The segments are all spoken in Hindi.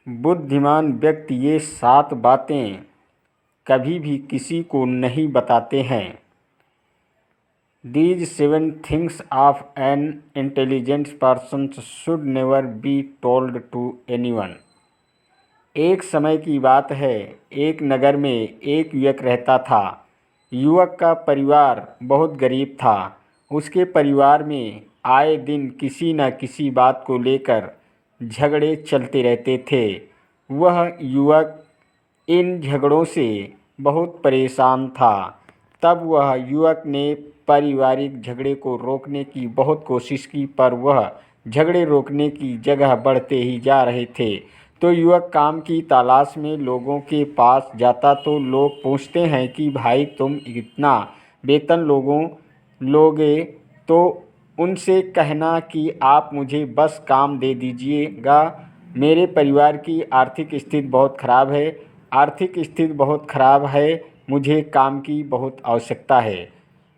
बुद्धिमान व्यक्ति ये 7 बातें कभी भी किसी को नहीं बताते हैं। These 7 things of an intelligent person should never be told to anyone। एक समय की बात है, एक नगर में एक युवक रहता था। युवक का परिवार बहुत गरीब था। उसके परिवार में आए दिन किसी न किसी बात को लेकर झगड़े चलते रहते थे। वह युवक इन झगड़ों से बहुत परेशान था। तब वह युवक ने पारिवारिक झगड़े को रोकने की बहुत कोशिश की, पर वह झगड़े रोकने की जगह बढ़ते ही जा रहे थे। तो युवक काम की तलाश में लोगों के पास जाता तो लोग पूछते हैं कि भाई तुम इतना वेतन लोगे, तो उनसे कहना कि आप मुझे बस काम दे दीजिएगा। मेरे परिवार की आर्थिक स्थिति बहुत ख़राब है, मुझे काम की बहुत आवश्यकता है।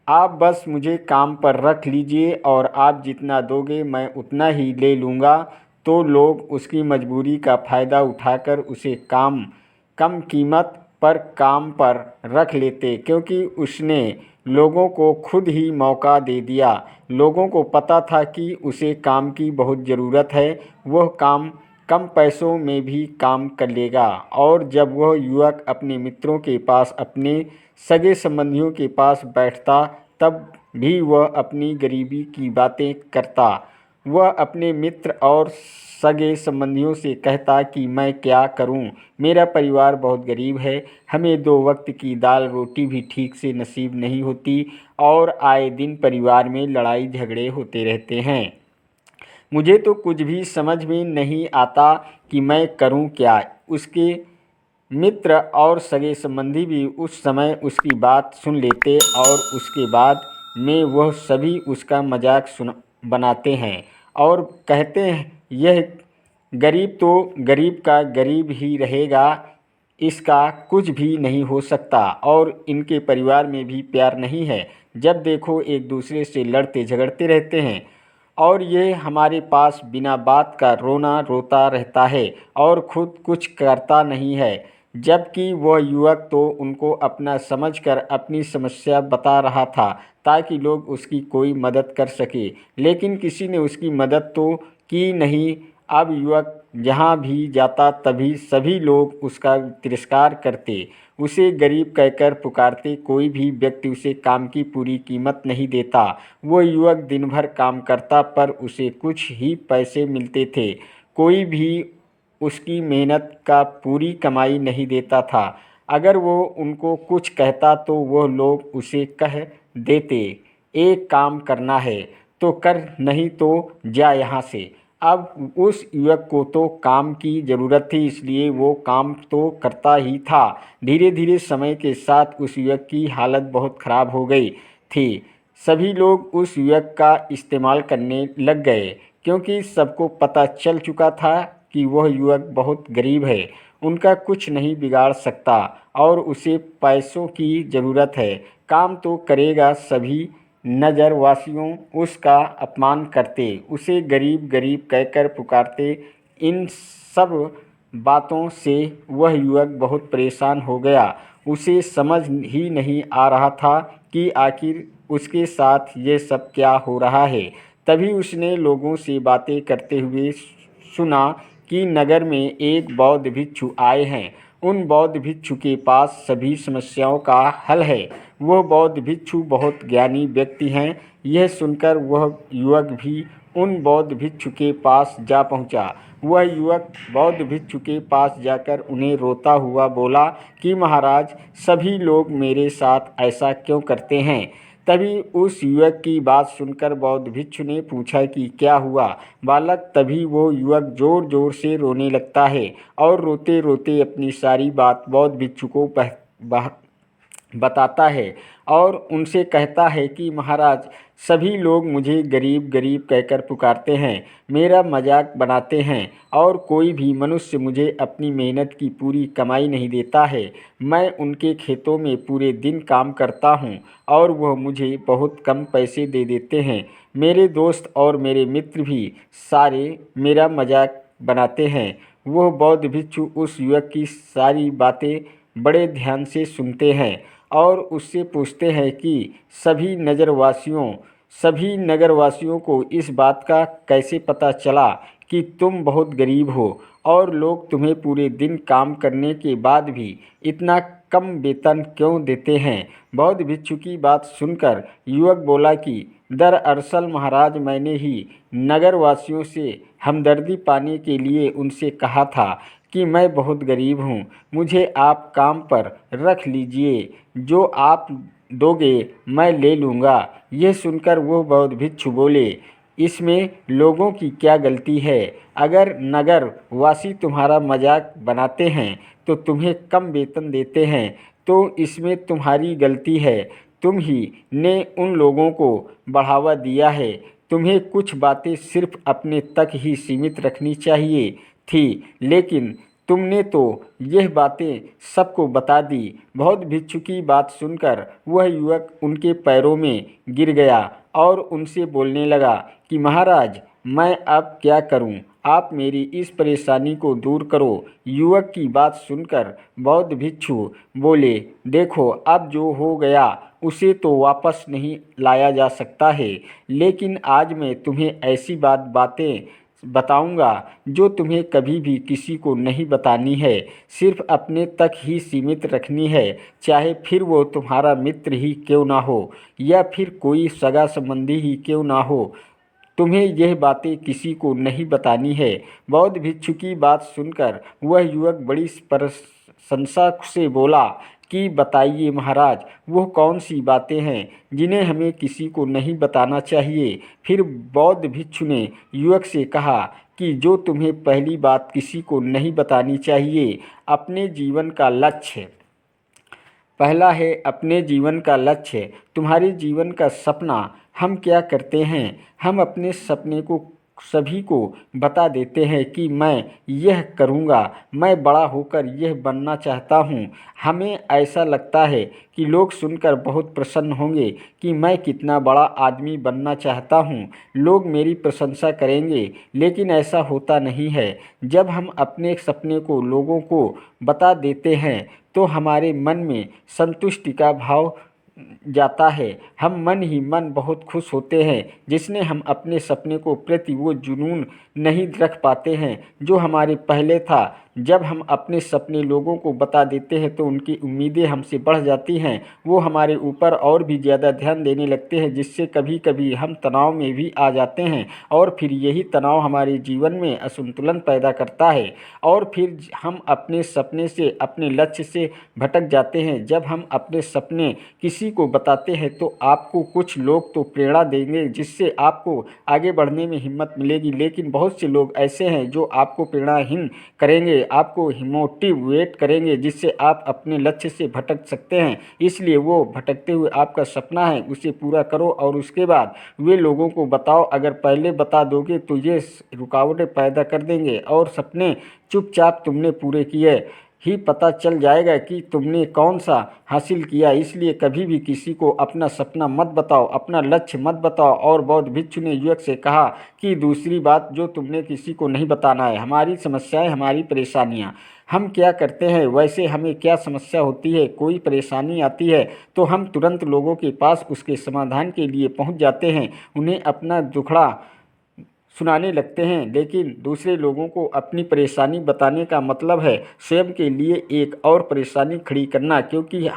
आप बस मुझे काम पर रख लीजिए और आप जितना दोगे मैं उतना ही ले लूँगा। तो लोग उसकी मजबूरी का फ़ायदा उठाकर उसे कम कीमत पर काम पर रख लेते, क्योंकि उसने लोगों को खुद ही मौका दे दिया। लोगों को पता था कि उसे काम की बहुत ज़रूरत है, वह कम पैसों में भी काम कर लेगा। और जब वह युवक अपने मित्रों के पास, अपने सगे संबंधियों के पास बैठता, तब भी वह अपनी गरीबी की बातें करता। वह अपने मित्र और सगे संबंधियों से कहता कि मैं क्या करूं, मेरा परिवार बहुत गरीब है, हमें 2 वक्त की दाल रोटी भी ठीक से नसीब नहीं होती और आए दिन परिवार में लड़ाई झगड़े होते रहते हैं। मुझे तो कुछ भी समझ में नहीं आता कि मैं करूं क्या। उसके मित्र और सगे संबंधी भी उस समय उसकी बात सुन लेते और उसके बाद में वह सभी उसका मजाक बनाते हैं और कहते हैं यह गरीब तो गरीब का गरीब ही रहेगा, इसका कुछ भी नहीं हो सकता और इनके परिवार में भी प्यार नहीं है। जब देखो एक दूसरे से लड़ते झगड़ते रहते हैं और ये हमारे पास बिना बात का रोता रहता है और खुद कुछ करता नहीं है। जबकि वह युवक तो उनको अपना समझकर अपनी समस्या बता रहा था ताकि लोग उसकी कोई मदद कर सके, लेकिन किसी ने उसकी मदद तो की नहीं। अब युवक जहाँ भी जाता तभी सभी लोग उसका तिरस्कार करते, उसे गरीब कहकर पुकारते। कोई भी व्यक्ति उसे काम की पूरी कीमत नहीं देता। वो युवक दिन भर काम करता पर उसे कुछ ही पैसे मिलते थे। कोई भी उसकी मेहनत का पूरी कमाई नहीं देता था। अगर वो उनको कुछ कहता तो वह लोग उसे कह देते, एक काम करना है तो कर, नहीं तो जा यहाँ से। अब उस युवक को तो काम की ज़रूरत थी, इसलिए वो काम तो करता ही था। धीरे धीरे समय के साथ उस युवक की हालत बहुत ख़राब हो गई थी। सभी लोग उस युवक का इस्तेमाल करने लग गए, क्योंकि सबको पता चल चुका था कि वह युवक बहुत गरीब है, उनका कुछ नहीं बिगाड़ सकता और उसे पैसों की ज़रूरत है। काम तो करेगा, सभी नगरवासियों उसका अपमान करते, उसे गरीब गरीब कहकर पुकारते। इन सब बातों से वह युवक बहुत परेशान हो गया। उसे समझ ही नहीं आ रहा था कि आखिर उसके साथ ये सब क्या हो रहा है। तभी उसने लोगों से बातें करते हुए सुना कि नगर में एक बौद्ध भिक्षु आए हैं। उन बौद्ध भिक्षु के पास सभी समस्याओं का हल है। वह बौद्ध भिक्षु बहुत ज्ञानी व्यक्ति हैं। यह सुनकर वह युवक भी उन बौद्ध भिक्षु के पास जा पहुंचा। वह युवक बौद्ध भिक्षु के पास जाकर उन्हें रोता हुआ बोला कि महाराज, सभी लोग मेरे साथ ऐसा क्यों करते हैं। तभी उस युवक की बात सुनकर बौद्ध भिक्षु ने पूछा कि क्या हुआ बालक। तभी वो युवक ज़ोर ज़ोर से रोने लगता है और रोते रोते अपनी सारी बात बौद्ध भिक्षु को बताता है और उनसे कहता है कि महाराज, सभी लोग मुझे गरीब गरीब कहकर पुकारते हैं, मेरा मजाक बनाते हैं और कोई भी मनुष्य मुझे अपनी मेहनत की पूरी कमाई नहीं देता है। मैं उनके खेतों में पूरे दिन काम करता हूँ और वह मुझे बहुत कम पैसे दे देते हैं। मेरे दोस्त और मेरे मित्र भी सारे मेरा मजाक बनाते हैं। वह बौद्ध भिक्षु उस युवक की सारी बातें बड़े ध्यान से सुनते हैं और उससे पूछते हैं कि सभी नगरवासियों को इस बात का कैसे पता चला कि तुम बहुत गरीब हो और लोग तुम्हें पूरे दिन काम करने के बाद भी इतना कम वेतन क्यों देते हैं। बौद्ध भिक्षु की बात सुनकर युवक बोला कि दरअसल महाराज, मैंने ही नगरवासियों से हमदर्दी पाने के लिए उनसे कहा था कि मैं बहुत गरीब हूँ, मुझे आप काम पर रख लीजिए, जो आप दोगे मैं ले लूँगा। यह सुनकर वो बौद्ध भिक्षु बोले, इसमें लोगों की क्या गलती है? अगर नगरवासी तुम्हारा मजाक बनाते हैं तो तुम्हें कम वेतन देते हैं तो इसमें तुम्हारी गलती है। तुम ही ने उन लोगों को बढ़ावा दिया है। तुम्हें कुछ बातें सिर्फ अपने तक ही सीमित रखनी चाहिए थी, लेकिन तुमने तो यह बातें सबको बता दी। बौद्ध भिक्षु की बात सुनकर वह युवक उनके पैरों में गिर गया और उनसे बोलने लगा कि महाराज, मैं अब क्या करूं? आप मेरी इस परेशानी को दूर करो। युवक की बात सुनकर बौद्ध भिक्षु बोले, देखो, अब जो हो गया उसे तो वापस नहीं लाया जा सकता है, लेकिन आज मैं तुम्हें ऐसी बातें बताऊंगा जो तुम्हें कभी भी किसी को नहीं बतानी है, सिर्फ अपने तक ही सीमित रखनी है, चाहे फिर वो तुम्हारा मित्र ही क्यों ना हो या फिर कोई सगा संबंधी ही क्यों ना हो। तुम्हें यह बातें किसी को नहीं बतानी है। बौद्ध भिक्षु की बात सुनकर वह युवक बड़ी प्रशंसा से बोला कि बताइए महाराज, वो कौन सी बातें हैं जिन्हें हमें किसी को नहीं बताना चाहिए। फिर बौद्ध भिक्षु ने युवक से कहा कि जो तुम्हें पहली बात किसी को नहीं बतानी चाहिए, अपने जीवन का लक्ष्य। पहला है अपने जीवन का लक्ष्य, तुम्हारे जीवन का सपना। हम क्या करते हैं, हम अपने सपने को सभी को बता देते हैं कि मैं यह करूँगा, मैं बड़ा होकर यह बनना चाहता हूँ। हमें ऐसा लगता है कि लोग सुनकर बहुत प्रसन्न होंगे कि मैं कितना बड़ा आदमी बनना चाहता हूँ, लोग मेरी प्रशंसा करेंगे, लेकिन ऐसा होता नहीं है। जब हम अपने सपने को लोगों को बता देते हैं तो हमारे मन में संतुष्टि का भाव जाता है। हम मन ही मन बहुत खुश होते हैं, जिसने हम अपने सपने को प्रति वो जुनून नहीं रख पाते हैं जो हमारे पहले था। जब हम अपने सपने लोगों को बता देते हैं तो उनकी उम्मीदें हमसे बढ़ जाती हैं, वो हमारे ऊपर और भी ज़्यादा ध्यान देने लगते हैं, जिससे कभी कभी हम तनाव में भी आ जाते हैं और फिर यही तनाव हमारे जीवन में असंतुलन पैदा करता है और फिर हम अपने सपने से, अपने लक्ष्य से भटक जाते हैं। जब हम अपने सपने किसी को बताते हैं तो आपको कुछ लोग तो प्रेरणा देंगे, जिससे आपको आगे बढ़ने में हिम्मत मिलेगी, लेकिन बहुत से लोग ऐसे हैं जो आपको प्रेरणाहीन करेंगे, आपको मोटिवेट करेंगे, जिससे आप अपने लक्ष्य से भटक सकते हैं। इसलिए वो भटकते हुए आपका सपना है उसे पूरा करो और उसके बाद वे लोगों को बताओ। अगर पहले बता दोगे तो ये रुकावटें पैदा कर देंगे और सपने चुपचाप तुमने पूरे किए ही पता चल जाएगा कि तुमने कौन सा हासिल किया। इसलिए कभी भी किसी को अपना सपना मत बताओ, अपना लक्ष्य मत बताओ। और बौद्ध भिक्षु ने युवक से कहा कि दूसरी बात जो तुमने किसी को नहीं बताना है, हमारी समस्याएं, हमारी परेशानियां। हम क्या करते हैं, वैसे हमें क्या समस्या होती है, कोई परेशानी आती है तो हम तुरंत लोगों के पास उसके समाधान के लिए पहुंच जाते हैं, उन्हें अपना दुखड़ा सुनाने लगते हैं। लेकिन दूसरे लोगों को अपनी परेशानी बताने का मतलब है स्वयं के लिए एक और परेशानी खड़ी करना, क्योंकि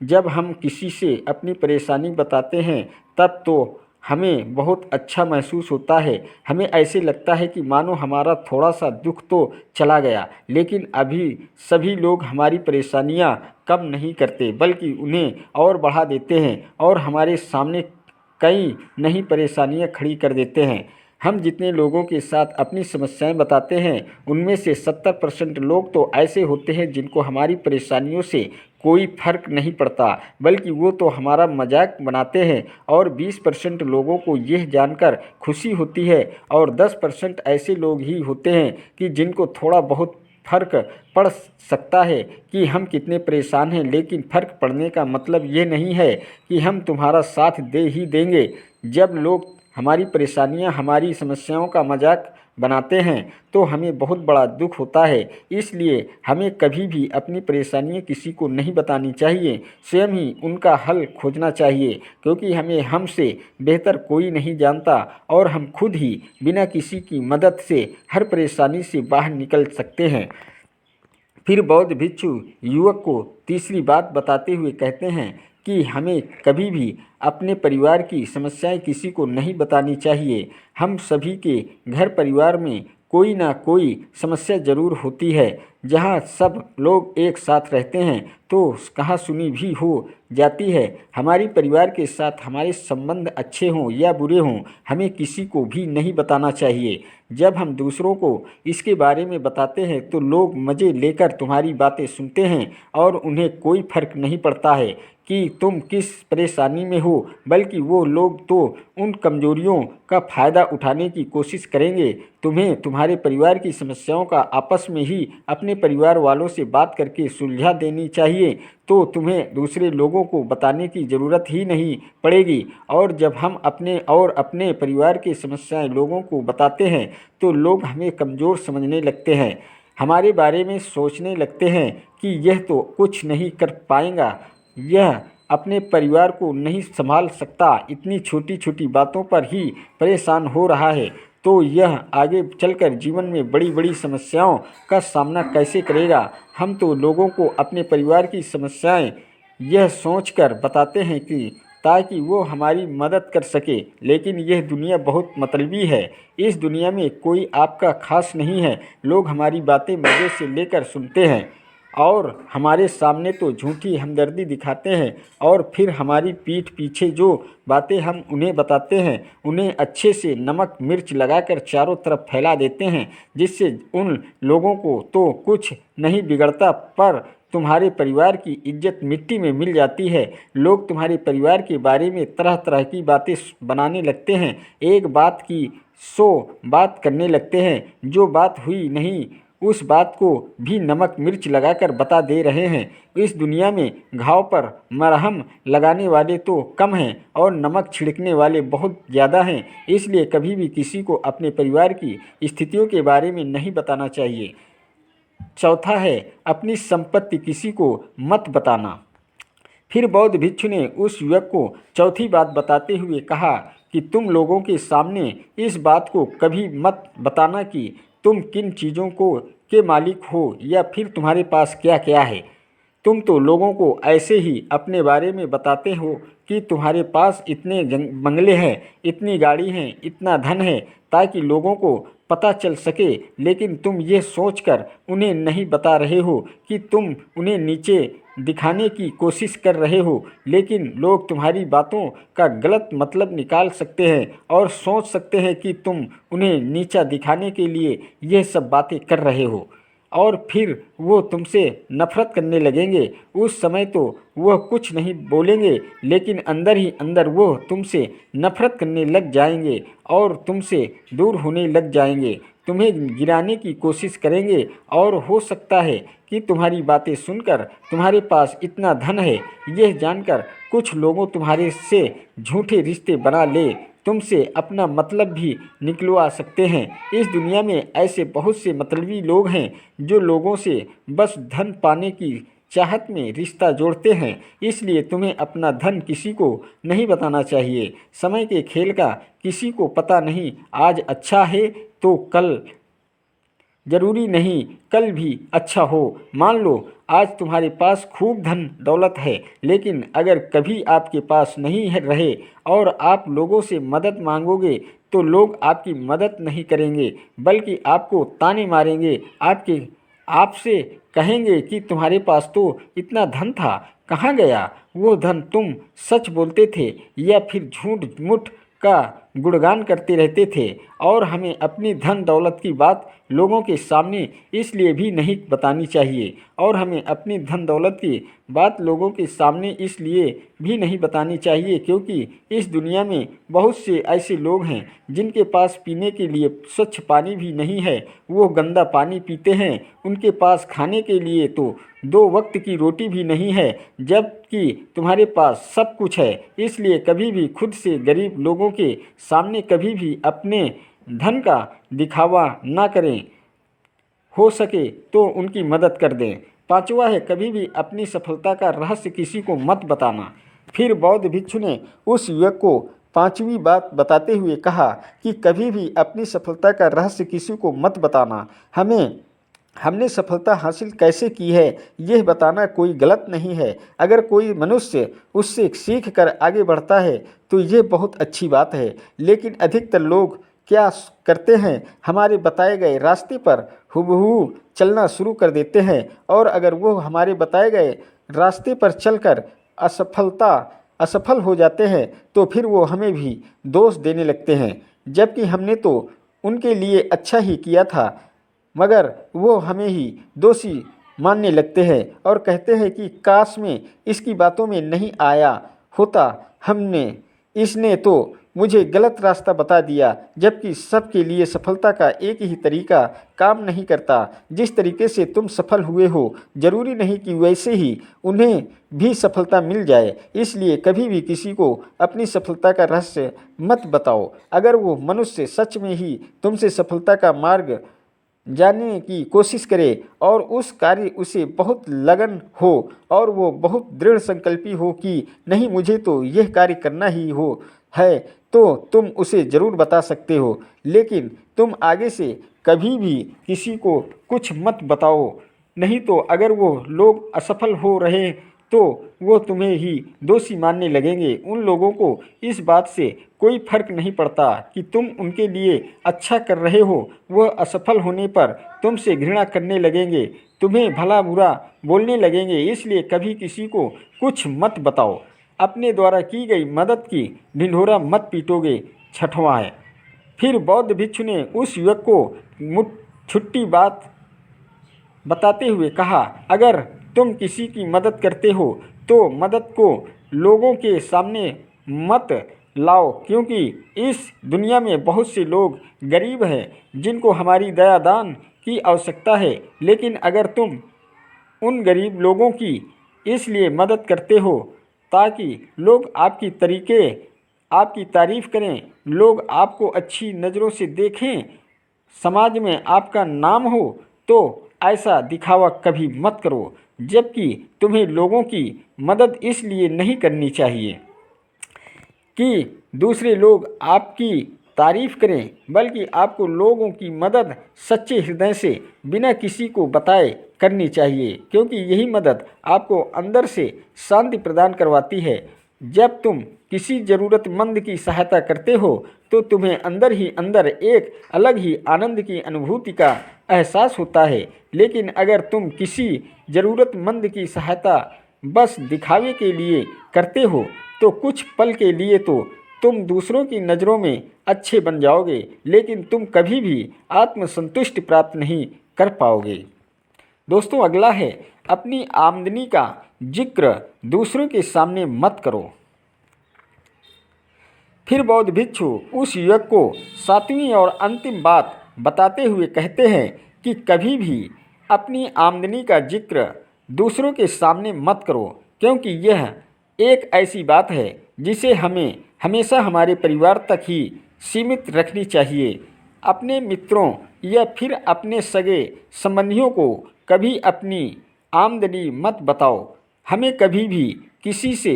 जब हम किसी से अपनी परेशानी बताते हैं तब तो हमें बहुत अच्छा महसूस होता है। हमें ऐसे लगता है कि मानो हमारा थोड़ा सा दुख तो चला गया, लेकिन अभी सभी लोग हमारी परेशानियां कम नहीं करते बल्कि उन्हें और बढ़ा देते हैं और हमारे सामने कई नई परेशानियां खड़ी कर देते हैं। हम जितने लोगों के साथ अपनी समस्याएं बताते हैं उनमें से 70% लोग तो ऐसे होते हैं जिनको हमारी परेशानियों से कोई फर्क नहीं पड़ता, बल्कि वो तो हमारा मजाक बनाते हैं। और 20% लोगों को यह जानकर खुशी होती है और 10% ऐसे लोग ही होते हैं कि जिनको थोड़ा बहुत फ़र्क पड़ सकता है कि हम कितने परेशान हैं, लेकिन फ़र्क पड़ने का मतलब ये नहीं है कि हम तुम्हारा साथ दे ही देंगे। जब लोग हमारी परेशानियां, हमारी समस्याओं का मजाक बनाते हैं तो हमें बहुत बड़ा दुख होता है। इसलिए हमें कभी भी अपनी परेशानियां किसी को नहीं बतानी चाहिए, स्वयं ही उनका हल खोजना चाहिए, क्योंकि हमें हमसे बेहतर कोई नहीं जानता और हम खुद ही बिना किसी की मदद से हर परेशानी से बाहर निकल सकते हैं। फिर बौद्ध भिक्षु युवक को तीसरी बात बताते हुए कहते हैं कि हमें कभी भी अपने परिवार की समस्याएं किसी को नहीं बतानी चाहिए। हम सभी के घर परिवार में कोई ना कोई समस्या ज़रूर होती है। जहाँ सब लोग एक साथ रहते हैं तो कहाँ सुनी भी हो जाती है। हमारी परिवार के साथ हमारे संबंध अच्छे हों या बुरे हों, हमें किसी को भी नहीं बताना चाहिए। जब हम दूसरों को इसके बारे में बताते हैं तो लोग मज़े लेकर तुम्हारी बातें सुनते हैं और उन्हें कोई फर्क नहीं पड़ता है कि तुम किस परेशानी में हो, बल्कि वो लोग तो उन कमजोरियों का फ़ायदा उठाने की कोशिश करेंगे। तुम्हें तुम्हारे परिवार की समस्याओं का आपस में ही अपने परिवार वालों से बात करके सुलझा देनी चाहिए, तो तुम्हें दूसरे लोगों को बताने की ज़रूरत ही नहीं पड़ेगी। और जब हम अपने परिवार की समस्याएं लोगों को बताते हैं तो लोग हमें कमज़ोर समझने लगते हैं, हमारे बारे में सोचने लगते हैं कि यह तो कुछ नहीं कर पाएगा, यह अपने परिवार को नहीं संभाल सकता, इतनी छोटी छोटी बातों पर ही परेशान हो रहा है, तो यह आगे चलकर जीवन में बड़ी बड़ी समस्याओं का सामना कैसे करेगा। हम तो लोगों को अपने परिवार की समस्याएं यह सोचकर बताते हैं कि ताकि वो हमारी मदद कर सके, लेकिन यह दुनिया बहुत मतलबी है। इस दुनिया में कोई आपका खास नहीं है। लोग हमारी बातें मज़े से लेकर सुनते हैं और हमारे सामने तो झूठी हमदर्दी दिखाते हैं, और फिर हमारी पीठ पीछे जो बातें हम उन्हें बताते हैं उन्हें अच्छे से नमक मिर्च लगाकर चारों तरफ फैला देते हैं, जिससे उन लोगों को तो कुछ नहीं बिगड़ता, पर तुम्हारे परिवार की इज्जत मिट्टी में मिल जाती है। लोग तुम्हारे परिवार के बारे में तरह तरह की बातें बनाने लगते हैं, एक बात की 100 बात करने लगते हैं, जो बात हुई नहीं उस बात को भी नमक मिर्च लगाकर बता दे रहे हैं। इस दुनिया में घाव पर मरहम लगाने वाले तो कम हैं और नमक छिड़कने वाले बहुत ज़्यादा हैं। इसलिए कभी भी किसी को अपने परिवार की स्थितियों के बारे में नहीं बताना चाहिए। चौथा है, अपनी संपत्ति किसी को मत बताना। फिर बौद्ध भिक्षु ने उस युवक को चौथी बात बताते हुए कहा कि तुम लोगों के सामने इस बात को कभी मत बताना कि तुम किन चीज़ों के मालिक हो या फिर तुम्हारे पास क्या क्या है। तुम तो लोगों को ऐसे ही अपने बारे में बताते हो कि तुम्हारे पास इतने बंगले हैं, इतनी गाड़ी हैं, इतना धन है, ताकि लोगों को पता चल सके, लेकिन तुम ये सोचकर उन्हें नहीं बता रहे हो कि तुम उन्हें नीचे दिखाने की कोशिश कर रहे हो। लेकिन लोग तुम्हारी बातों का गलत मतलब निकाल सकते हैं और सोच सकते हैं कि तुम उन्हें नीचा दिखाने के लिए यह सब बातें कर रहे हो, और फिर वो तुमसे नफरत करने लगेंगे। उस समय तो वह कुछ नहीं बोलेंगे, लेकिन अंदर ही अंदर वो तुमसे नफरत करने लग जाएंगे और तुमसे दूर होने लग जाएंगे, तुम्हें गिराने की कोशिश करेंगे। और हो सकता है कि तुम्हारी बातें सुनकर तुम्हारे पास इतना धन है यह जानकर कुछ लोगों तुम्हारे से झूठे रिश्ते बना ले, तुमसे अपना मतलब भी निकलवा सकते हैं। इस दुनिया में ऐसे बहुत से मतलबी लोग हैं जो लोगों से बस धन पाने की चाहत में रिश्ता जोड़ते हैं। इसलिए तुम्हें अपना धन किसी को नहीं बताना चाहिए। समय के खेल का किसी को पता नहीं, आज अच्छा है तो कल जरूरी नहीं कल भी अच्छा हो। मान लो आज तुम्हारे पास खूब धन दौलत है, लेकिन अगर कभी आपके पास नहीं है रहे और आप लोगों से मदद मांगोगे तो लोग आपकी मदद नहीं करेंगे, बल्कि आपको ताने मारेंगे, आपसे कहेंगे कि तुम्हारे पास तो इतना धन था, कहाँ गया वो धन, तुम सच बोलते थे या फिर झूठ मूठ का गुणगान करते रहते थे। और हमें अपनी धन दौलत की बात लोगों के सामने इसलिए भी नहीं बतानी चाहिए, और हमें अपनी धन दौलत की बात लोगों के सामने इसलिए भी नहीं बतानी चाहिए क्योंकि इस दुनिया में बहुत से ऐसे लोग हैं जिनके पास पीने के लिए स्वच्छ पानी भी नहीं है, वो गंदा पानी पीते हैं। उनके पास खाने के लिए तो 2 वक्त की रोटी भी नहीं है, जबकि तुम्हारे पास सब कुछ है। इसलिए कभी भी खुद से गरीब लोगों के सामने कभी भी अपने धन का दिखावा ना करें, हो सके तो उनकी मदद कर दें। पांचवा है, कभी भी अपनी सफलता का रहस्य किसी को मत बताना। फिर बौद्ध भिक्षु ने उस युवक को पांचवी बात बताते हुए कहा कि कभी भी अपनी सफलता का रहस्य किसी को मत बताना। हमने सफलता हासिल कैसे की है यह बताना कोई गलत नहीं है। अगर कोई मनुष्य उससे सीख कर आगे बढ़ता है तो ये बहुत अच्छी बात है, लेकिन अधिकतर लोग क्या करते हैं, हमारे बताए गए रास्ते पर हुबहू चलना शुरू कर देते हैं, और अगर वो हमारे बताए गए रास्ते पर चलकर असफल हो जाते हैं तो फिर वो हमें भी दोष देने लगते हैं, जबकि हमने तो उनके लिए अच्छा ही किया था, मगर वो हमें ही दोषी मानने लगते हैं और कहते हैं कि काश में इसकी बातों में नहीं आया होता, इसने तो मुझे गलत रास्ता बता दिया। जबकि सबके लिए सफलता का एक ही तरीका काम नहीं करता। जिस तरीके से तुम सफल हुए हो जरूरी नहीं कि वैसे ही उन्हें भी सफलता मिल जाए। इसलिए कभी भी किसी को अपनी सफलता का रहस्य मत बताओ। अगर वो मनुष्य सच में ही तुमसे सफलता का मार्ग जानने की कोशिश करे और उस कार्य उसे बहुत लगन हो और वो बहुत दृढ़ संकल्पी हो कि नहीं मुझे तो यह कार्य करना ही है, तो तुम उसे ज़रूर बता सकते हो, लेकिन तुम आगे से कभी भी किसी को कुछ मत बताओ। नहीं तो अगर वो लोग असफल हो रहे तो वो तुम्हें ही दोषी मानने लगेंगे। उन लोगों को इस बात से कोई फर्क नहीं पड़ता कि तुम उनके लिए अच्छा कर रहे हो। वह असफल होने पर तुमसे घृणा करने लगेंगे, तुम्हें भला बुरा बोलने लगेंगे। इसलिए कभी किसी को कुछ मत बताओ। अपने द्वारा की गई मदद की ढिंढोरा मत पीटोगे। छठवां है, फिर बौद्ध भिक्षु ने उस युवक को छुट्टी बात बताते हुए कहा, अगर तुम किसी की मदद करते हो तो मदद को लोगों के सामने मत लाओ, क्योंकि इस दुनिया में बहुत से लोग गरीब हैं जिनको हमारी दया दान की आवश्यकता है। लेकिन अगर तुम उन गरीब लोगों की इसलिए मदद करते हो ताकि लोग आपकी तारीफ़ करें, लोग आपको अच्छी नज़रों से देखें, समाज में आपका नाम हो, तो ऐसा दिखावा कभी मत करो। जबकि तुम्हें लोगों की मदद इसलिए नहीं करनी चाहिए कि दूसरे लोग आपकी तारीफ़ करें, बल्कि आपको लोगों की मदद सच्चे हृदय से बिना किसी को बताए करनी चाहिए, क्योंकि यही मदद आपको अंदर से शांति प्रदान करवाती है। जब तुम किसी ज़रूरतमंद की सहायता करते हो तो तुम्हें अंदर ही अंदर एक अलग ही आनंद की अनुभूति का एहसास होता है। लेकिन अगर तुम किसी ज़रूरतमंद की सहायता बस दिखावे के लिए करते हो तो कुछ पल के लिए तो तुम दूसरों की नज़रों में अच्छे बन जाओगे, लेकिन तुम कभी भी आत्मसंतुष्टि प्राप्त नहीं कर पाओगे। दोस्तों, अगला है, अपनी आमदनी का जिक्र दूसरों के सामने मत करो। फिर बौद्ध भिक्षु उस युवक को सातवीं और अंतिम बात बताते हुए कहते हैं कि कभी भी अपनी आमदनी का जिक्र दूसरों के सामने मत करो, क्योंकि यह एक ऐसी बात है जिसे हमें हमेशा हमारे परिवार तक ही सीमित रखनी चाहिए। अपने मित्रों या फिर अपने सगे संबंधियों को कभी अपनी आमदनी मत बताओ। हमें कभी भी किसी से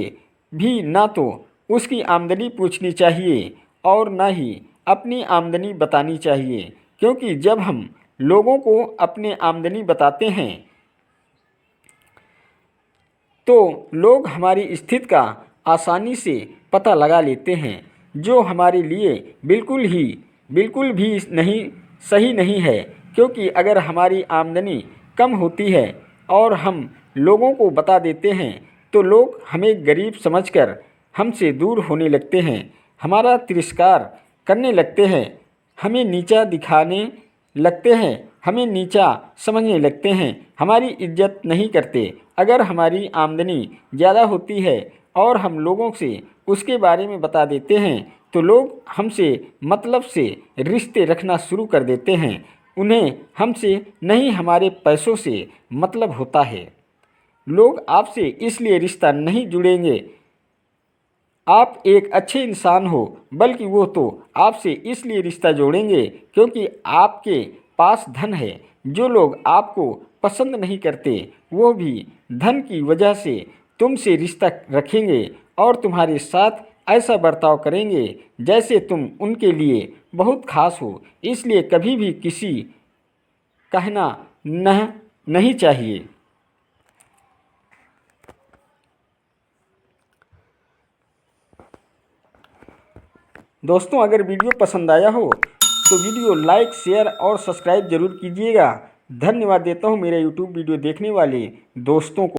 भी ना तो उसकी आमदनी पूछनी चाहिए और ना ही अपनी आमदनी बतानी चाहिए, क्योंकि जब हम लोगों को अपने आमदनी बताते हैं तो लोग हमारी स्थिति का आसानी से पता लगा लेते हैं, जो हमारे लिए बिल्कुल भी नहीं सही नहीं है। क्योंकि अगर हमारी आमदनी कम होती है और हम लोगों को बता देते हैं तो लोग हमें गरीब समझकर हमसे दूर होने लगते हैं, हमारा तिरस्कार करने लगते हैं, हमें नीचा दिखाने लगते हैं, हमें नीचा समझने लगते हैं, हमारी इज्जत नहीं करते। अगर हमारी आमदनी ज़्यादा होती है और हम लोगों से उसके बारे में बता देते हैं तो लोग हमसे मतलब से रिश्ते रखना शुरू कर देते हैं। उन्हें हमसे नहीं हमारे पैसों से मतलब होता है। लोग आपसे इसलिए रिश्ता नहीं जुड़ेंगे आप एक अच्छे इंसान हो, बल्कि वो तो आपसे इसलिए रिश्ता जोड़ेंगे क्योंकि आपके पास धन है। जो लोग आपको पसंद नहीं करते वो भी धन की वजह से तुमसे रिश्ता रखेंगे और तुम्हारे साथ ऐसा बर्ताव करेंगे जैसे तुम उनके लिए बहुत खास हो। इसलिए कभी भी किसी कहना नहीं चाहिए। दोस्तों, अगर वीडियो पसंद आया हो तो वीडियो लाइक, शेयर और सब्सक्राइब जरूर कीजिएगा। धन्यवाद देता हूँ मेरे यूट्यूब वीडियो देखने वाले दोस्तों को।